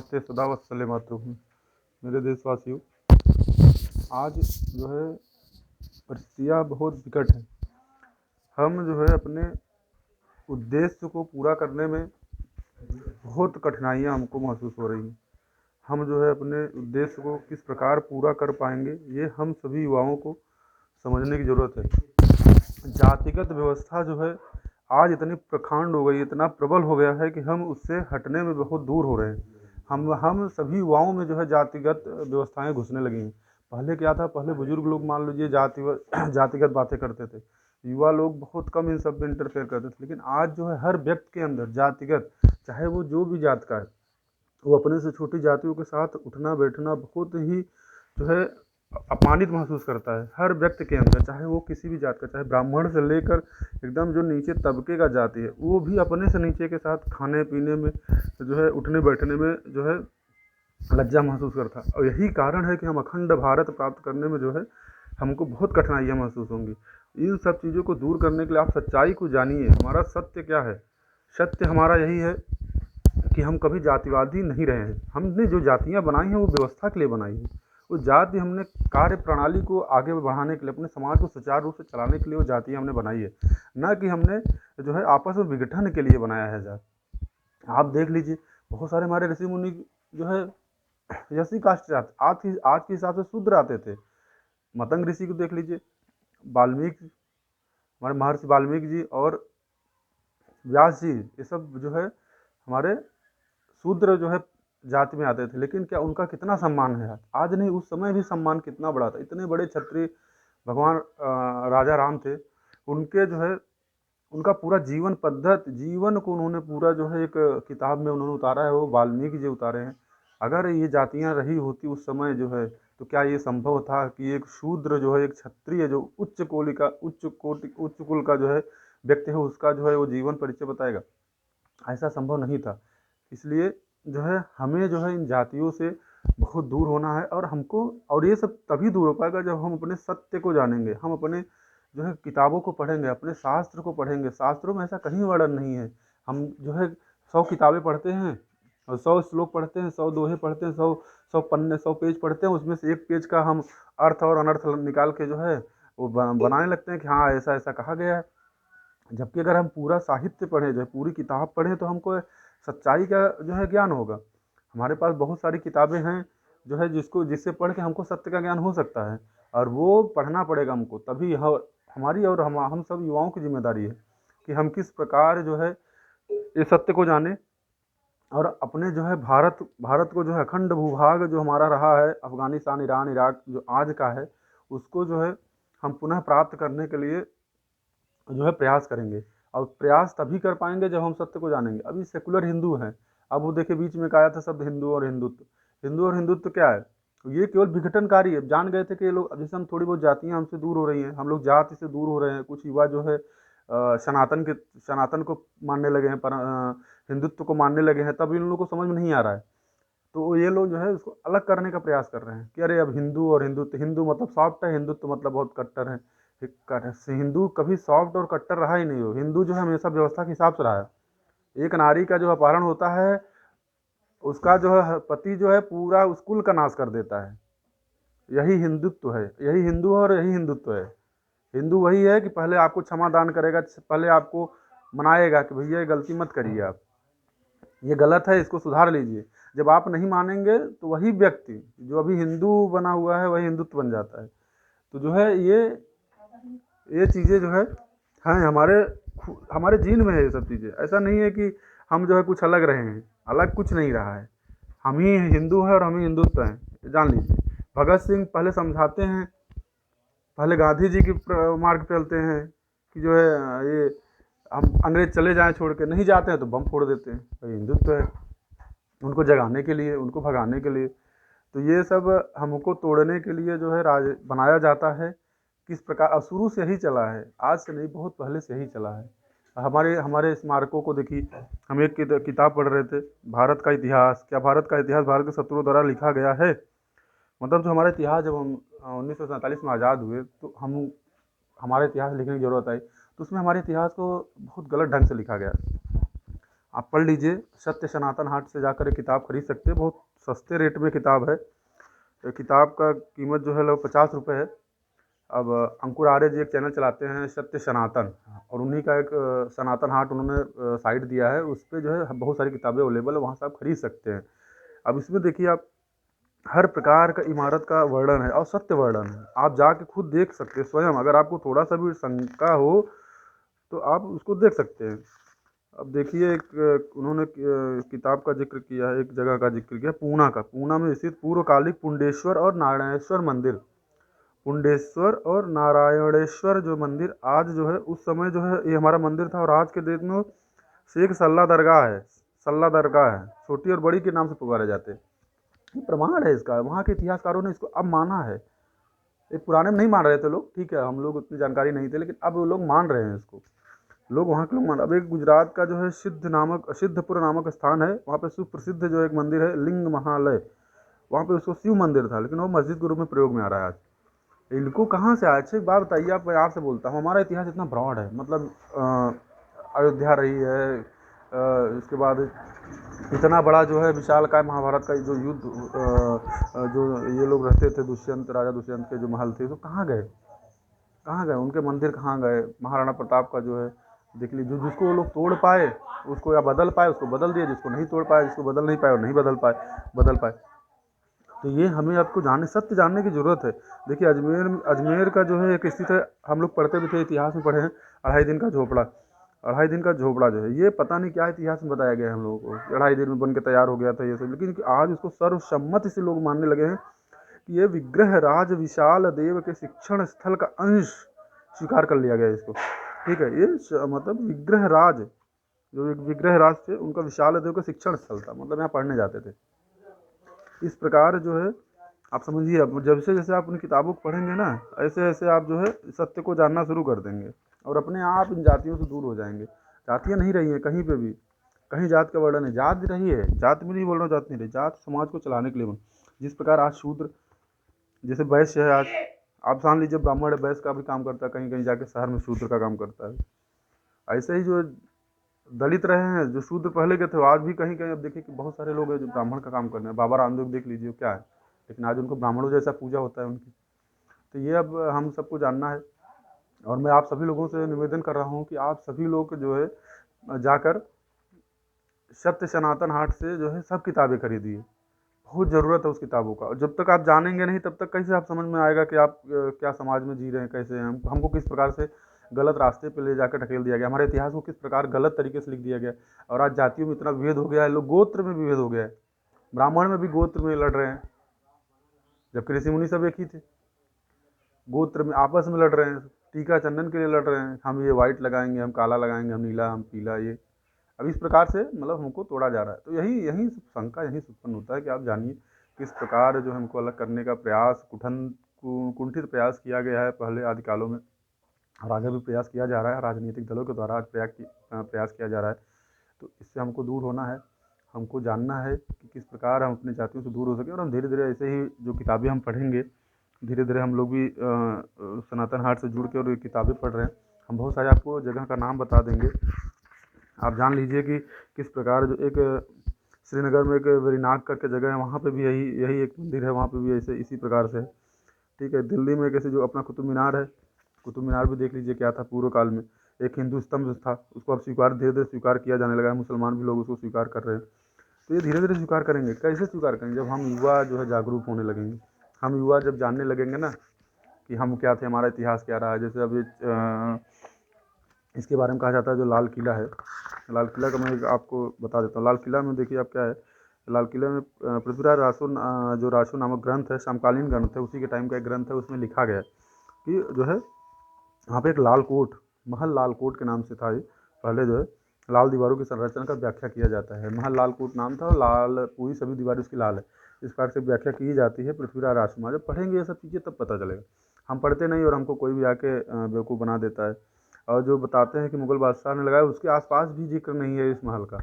नमस्ते सदा वत्सल्य मातृभूमि। मेरे देशवासियों, आज जो है परिस्थितियाँ बहुत विकट हैं। हम जो है अपने उद्देश्य को पूरा करने में बहुत कठिनाइयाँ हमको महसूस हो रही हैं। हम जो है अपने उद्देश्य को किस प्रकार पूरा कर पाएंगे, ये हम सभी युवाओं को समझने की ज़रूरत है। जातिगत व्यवस्था जो है आज इतनी प्रखंड हो गई, इतना प्रबल हो गया है कि हम उससे हटने में बहुत दूर हो रहे हैं। हम सभी युवाओं में जो है जातिगत व्यवस्थाएं घुसने लगी हैं। पहले क्या था, पहले बुजुर्ग लोग मान लीजिए जातिगत बातें करते थे, युवा लोग बहुत कम इन सब में इंटरफेयर करते थे। लेकिन आज जो है हर व्यक्ति के अंदर जातिगत, चाहे वो जो भी जात का है, वो अपने से छोटी जातियों के साथ उठना बैठना बहुत ही जो है अपमानित महसूस करता है। हर व्यक्ति के अंदर, चाहे वो किसी भी जात का, चाहे ब्राह्मण से लेकर एकदम जो नीचे तबके का जाति है, वो भी अपने से नीचे के साथ खाने पीने में जो है उठने बैठने में जो है लज्जा महसूस करता है। और यही कारण है कि हम अखंड भारत प्राप्त करने में जो है हमको बहुत कठिनाइयाँ महसूस होंगी। इन सब चीज़ों को दूर करने के लिए आप सच्चाई को जानिए। हमारा सत्य क्या है? सत्य हमारा यही है कि हम कभी जातिवादी नहीं रहे हैं। हमने जो जातियाँ बनाई हैं वो व्यवस्था के लिए बनाई है। वो जाति हमने कार्य प्रणाली को आगे बढ़ाने के लिए, अपने समाज को सुचारू रूप से चलाने के लिए वो जातियाँ हमने बनाई है, ना कि हमने जो है आपस में विघटन के लिए बनाया है जाति। आप देख लीजिए, बहुत सारे हमारे ऋषि मुनि जो है एससी कास्ट से आते, आज के हिसाब से शूद्र आते थे। मतंग ऋषि को देख लीजिए, वाल्मीकि, हमारे महर्षि वाल्मीकि जी और व्यास जी, ये सब जो है हमारे शूद्र जो है जाति में आते थे। लेकिन क्या उनका कितना सम्मान है आज? नहीं, उस समय भी सम्मान कितना बड़ा था। इतने बड़े क्षत्रिय भगवान राजा राम थे, उनके जो है उनका पूरा जीवन पद्धति, जीवन को उन्होंने पूरा जो है एक किताब में उन्होंने उतारा है, वो वाल्मीकि जी उतारे हैं। अगर ये जातियाँ रही होती उस समय जो है, तो क्या ये संभव था कि एक शूद्र जो है, एक क्षत्रिय जो उच्च उच्च कुल का जो है व्यक्ति है, उसका जो है वो जीवन परिचय बताएगा? ऐसा संभव नहीं था। इसलिए जो है हमें जो है इन जातियों से बहुत दूर होना है। और हमको, और ये सब तभी दूर हो पाएगा जब हम अपने सत्य को जानेंगे, हम अपने जो है किताबों को पढ़ेंगे, अपने शास्त्र को पढ़ेंगे। शास्त्रों में ऐसा कहीं वर्णन नहीं है। हम जो है 100 किताबें पढ़ते हैं और 100 श्लोक पढ़ते हैं, 100 दोहे पढ़ते हैं, 100 पन्ने, 100 पेज पढ़ते हैं, उसमें से एक पेज का हम अर्थ और अनर्थ निकाल के जो है वो बनाने लगते हैं कि हाँ ऐसा ऐसा कहा गया है। जबकि अगर हम पूरा साहित्य पढ़ें, जो है पूरी किताब पढ़ें, तो हमको सच्चाई का जो है ज्ञान होगा। हमारे पास बहुत सारी किताबें हैं जो है जिससे पढ़ के हमको सत्य का ज्ञान हो सकता है, और वो पढ़ना पड़ेगा हमको। तभी हमारी और हम सब युवाओं की जिम्मेदारी है कि हम किस प्रकार जो है ये सत्य को जाने, और अपने जो है भारत को जो है अखंड भूभाग जो हमारा रहा है, अफगानिस्तान, ईरान, इराक जो आज का है, उसको जो है हम पुनः प्राप्त करने के लिए जो है प्रयास करेंगे। और प्रयास तभी कर पाएंगे जब हम सत्य को जानेंगे। अभी सेकुलर हिंदू हैं, अब वो देखिए बीच में आया था शब्द हिंदू और हिंदुत्व। हिंदू और हिंदुत्व क्या है? ये केवल विघटनकारी है। जान गए थे कि ये लोग, जैसे हम थोड़ी बहुत जातियाँ हमसे दूर हो रही हैं, हम लोग जाति से दूर हो रहे हैं। कुछ युवा जो है सनातन को मानने लगे हैं, पर हिंदुत्व को मानने लगे हैं, तब इन लोगों को समझ में नहीं आ रहा है। तो ये लोग जो है उसको अलग करने का प्रयास कर रहे हैं कि अरे अब हिंदू और हिंदुत्व, हिंदू मतलब सॉफ्ट है, हिंदुत्व मतलब बहुत कट्टर है। हिंदू कभी सॉफ्ट और कट्टर रहा ही नहीं हो। हिंदू जो है हमेशा व्यवस्था के हिसाब से रहा है। एक नारी का जो अपहरण होता है, उसका जो है पति जो है पूरा उस कुल का नाश कर देता है। यही हिंदुत्व है, यही हिंदू है और यही हिंदुत्व है। हिंदू वही है कि पहले आपको क्षमा दान करेगा, पहले आपको मनाएगा कि भैया ये गलती मत करिए, आप ये गलत है, इसको सुधार लीजिए। जब आप नहीं मानेंगे तो वही व्यक्ति जो अभी हिंदू बना हुआ है वही हिंदुत्व बन जाता है। तो जो है ये चीज़ें जो है हैं हमारे जीन में है ये सब चीज़ें। ऐसा नहीं है कि हम जो है कुछ अलग रहे हैं, अलग कुछ नहीं रहा है। हम ही हिंदू हैं और हम ही हिंदुत्व हैं, जान लीजिए। भगत सिंह पहले समझाते हैं, पहले गांधी जी की मार्ग पे चलते हैं कि जो है ये हम अंग्रेज चले जाएं छोड़ के, नहीं जाते हैं तो बम फोड़ देते हैं। तो ये हिंदुत्व है, उनको जगाने के लिए, उनको भगाने के लिए। तो ये सब हमको तोड़ने के लिए जो है राज बनाया जाता है। किस प्रकार, और शुरू से ही चला है, आज से नहीं, बहुत पहले से ही चला है। हमारे हमारे स्मारकों को देखिए, हम एक किताब पढ़ रहे थे, भारत का इतिहास। क्या भारत का इतिहास भारत के शत्रुओं द्वारा लिखा गया है? मतलब जो हमारा इतिहास, जब हम 1947 में आज़ाद हुए, तो हमारा इतिहास लिखने की ज़रूरत आई, तो उसमें हमारे इतिहास को बहुत गलत ढंग से लिखा गया। आप पढ़ लीजिए, सत्य सनातन हाट से जाकर एक किताब खरीद सकते हैं, बहुत सस्ते रेट में किताब है। किताब का कीमत जो है लगभग 50 रुपये है। अब अंकुर आर्य जी एक चैनल चलाते हैं सत्य सनातन, और उन्हीं का एक सनातन हाट उन्होंने साइट दिया है, उस पर जो है बहुत सारी किताबें अवेलेबल है, वहाँ से आप खरीद सकते हैं। अब इसमें देखिए, आप हर प्रकार का इमारत का वर्णन है और सत्य वर्णन है, आप जाके खुद देख सकते हैं स्वयं। अगर आपको थोड़ा सा भी शंका हो तो आप उसको देख सकते हैं। अब देखिए, एक उन्होंने किताब का जिक्र किया है, एक जगह का जिक्र किया पूना का। पूना में स्थित पूर्वकालिक पुंडेश्वर और नारायणेश्वर मंदिर, पुंडेश्वर और नारायणेश्वर जो मंदिर आज जो है, उस समय जो है ये हमारा मंदिर था, और आज के दिन में शेख सल्ला दरगाह है। सल्ला दरगाह है, छोटी और बड़ी के नाम से पुकारे जाते हैं। ये प्रमाण है इसका, वहाँ के इतिहासकारों ने इसको अब माना है। एक पुराने में नहीं मान रहे थे लोग, ठीक है, हम लोग उतनी जानकारी नहीं थे, लेकिन अब वो लोग मान रहे हैं इसको। लोग वहाँ के लोग मान। अब एक गुजरात का जो है सिद्धपुर नामक स्थान है, वहाँ पे सुप्रसिद्ध जो एक मंदिर है लिंग महालय, वहाँ पे उसको शिव मंदिर था, लेकिन वो मस्जिद के रूप में प्रयोग में आ रहा है आज। इनको कहाँ से आया? अच्छा एक बात बताइए, आप, मैं आपसे बोलता हूँ, हमारा इतिहास इतना ब्रॉड है, मतलब अयोध्या रही है, इसके बाद इतना बड़ा जो है विशालकाय महाभारत का जो युद्ध, जो ये लोग रहते थे, दुष्यंत, राजा दुष्यंत के जो महल थे, तो कहाँ गए? कहाँ गए उनके मंदिर? कहाँ गए? महाराणा प्रताप का जो है देख लीजिए, जिसको वो लोग तोड़ पाए उसको, या बदल पाए उसको बदल दिए, जिसको नहीं तोड़ पाए, जिसको बदल नहीं पाए और नहीं बदल पाए। तो ये हमें आपको सत्य जानने की ज़रूरत है। देखिए, अजमेर का जो है एक स्थित है, हम लोग पढ़ते भी थे, इतिहास में पढ़े हैं, 2.5 दिन का झोपड़ा जो है, ये पता नहीं क्या इतिहास में बताया गया है हम लोगों को, 2.5 दिन में बन के तैयार हो गया था ये सब, लेकिन आज उसको सर्वसम्मति से लोग मानने लगे हैं कि ये विग्रह राज विशाल देव के शिक्षण स्थल का अंश स्वीकार कर लिया गया इसको। ठीक है, ये मतलब विग्रह राज, जो विग्रह राज थे उनका विशाल देव का शिक्षण स्थल था, मतलब यहाँ पढ़ने जाते थे। इस प्रकार जो है आप समझिए, अब जब से जैसे आप उन किताबों को पढ़ेंगे ना, ऐसे ऐसे आप जो है सत्य को जानना शुरू कर देंगे, और अपने आप इन जातियों से दूर हो जाएंगे। जातियाँ नहीं रही हैं कहीं पे भी, कहीं जात का वर्णन है, जात रही है, जात में नहीं बोल रहा हूँ, जात नहीं रही, जात समाज को चलाने के लिए बन। जिस प्रकार आज शूद्र, जैसे वैश्य है, आज आप मान लीजिए ब्राह्मण है, वैश्य का भी काम करता है, कहीं कहीं जाके शहर में शूद्र का काम करता है। ऐसे ही जो दलित रहे हैं, जो शूद्र पहले के थे, आज भी कहीं कहीं अब देखिए कि बहुत सारे लोग हैं जो ब्राह्मण का काम कर रहे हैं। बाबा रामदेव देख लीजिए क्या है, लेकिन आज उनको ब्राह्मणों जैसा पूजा होता है उनकी। तो ये अब हम सबको जानना है, और मैं आप सभी लोगों से निवेदन कर रहा हूँ कि आप सभी लोग जो है जाकर सत्य सनातन हाट से जो है सब किताबें खरीदिए, बहुत ज़रूरत है उस किताबों का। और जब तक आप जानेंगे नहीं, तब तक कैसे आप समझ में आएगा कि आप क्या समाज में जी रहे हैं, कैसे हैं। हमको किस प्रकार से गलत रास्ते पे ले जाकर ढकेल दिया गया, हमारे इतिहास को किस प्रकार गलत तरीके से लिख दिया गया, और आज जातियों में इतना विभेद हो गया है, लोग गोत्र में विभेद हो गया है, ब्राह्मण में भी गोत्र में लड़ रहे हैं, जबकि ऋषि मुनि सब एक ही थे। गोत्र में आपस में लड़ रहे हैं, टीका चंदन के लिए लड़ रहे हैं, हम ये वाइट लगाएंगे, हम काला लगाएंगे, हम नीला, हम पीला, ये अब इस प्रकार से मतलब हमको तोड़ा जा रहा है। तो यही यही शंका यही उत्पन्न होता है कि आप जानिए किस प्रकार जो हमको अलग करने का प्रयास, कुंठित प्रयास किया गया है पहले आदि कालों में, और आगे भी प्रयास किया जा रहा है, राजनीतिक दलों के द्वारा आज प्रयास किया जा रहा है। तो इससे हमको दूर होना है, हमको जानना है कि किस प्रकार हम अपनी जातियों से दूर हो सकें, और हम धीरे धीरे ऐसे ही जो किताबें हम पढ़ेंगे, धीरे धीरे हम लोग भी सनातन हाट से जुड़ के और ये किताबें पढ़ रहे हैं, हम बहुत सारे आपको जगह का नाम बता देंगे। आप जान लीजिए कि किस प्रकार जो एक श्रीनगर में एक वेरीनाग करके जगह है, वहाँ पे भी यही यही एक मंदिर है, वहाँ पे भी ऐसे इसी प्रकार से है। ठीक है, दिल्ली में कैसे जो अपना कुतुब मीनार है, कुतुब मीनार भी देख लीजिए क्या था पूर्व काल में, एक हिंदू स्तंभ था, उसको अब धीरे धीरे स्वीकार किया जाने लगा है, मुसलमान भी लोग उसको स्वीकार कर रहे हैं। तो ये धीरे धीरे स्वीकार करेंगे। कैसे स्वीकार करेंगे? जब हम युवा जो है जागरूक होने लगेंगे, हम युवा जब जानने लगेंगे ना कि हम क्या थे, हमारा इतिहास क्या रहा है। जैसे अभी इसके बारे में कहा जाता है जो लाल किला है, लाल किला का मैं आपको बता देता हूँ। लाल किला में देखिए आप क्या है, लाल किले में पृथ्वीराज रासो जो रासो नामक ग्रंथ है, समकालीन ग्रंथ है, उसी के टाइम का एक ग्रंथ है, उसमें लिखा गया है कि जो है वहाँ पे एक लाल कोट, महल लाल कोट के नाम से था ये, पहले जो है लाल दीवारों की संरचना का व्याख्या किया जाता है, महल लाल कोट नाम था, और लाल पूरी सभी दीवारें उसकी लाल है, इस प्रकार से व्याख्या की जाती है पृथ्वीराज रासो। जब पढ़ेंगे ये सब चीज़ें तब पता चलेगा, हम पढ़ते नहीं और हमको कोई भी आके बेवकूफ़ बना देता है। और जो बताते हैं कि मुग़ल बादशाह ने लगाया, उसके आसपास भी जिक्र नहीं है इस महल का।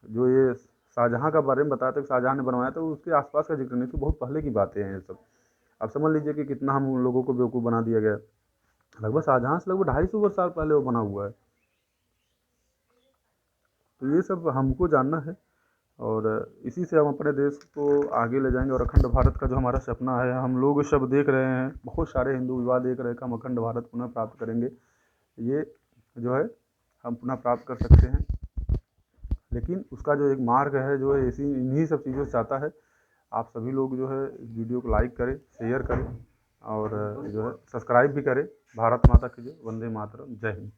जो ये शाहजहाँ का बारे में बताते हैं कि शाहजहाँ ने बनवाया, तो उसके आसपास का जिक्र नहीं, तो बहुत पहले की बातें हैं ये सब। आप समझ लीजिए कि कितना हम उन लोगों को बेवकूफ़ बना दिया गया। लगभग शाहजहाँ से लगभग 250 वर्ष साल पहले वो बना हुआ है। तो ये सब हमको जानना है और इसी से हम अपने देश को आगे ले जाएंगे। और अखंड भारत का जो हमारा सपना है, हम लोग सब देख रहे हैं, बहुत सारे हिंदू विवाह देख रहे हैं कि हम अखंड भारत पुनः प्राप्त करेंगे। ये जो है हम पुनः प्राप्त कर सकते हैं, लेकिन उसका जो एक मार्ग है जो है इसी इन्हीं सब चीज़ों से चाहता है। आप सभी लोग जो है इस वीडियो को लाइक करें, शेयर करें और जो है सब्सक्राइब भी करें। भारत माता की जय, वंदे मातरम, जय हिंद।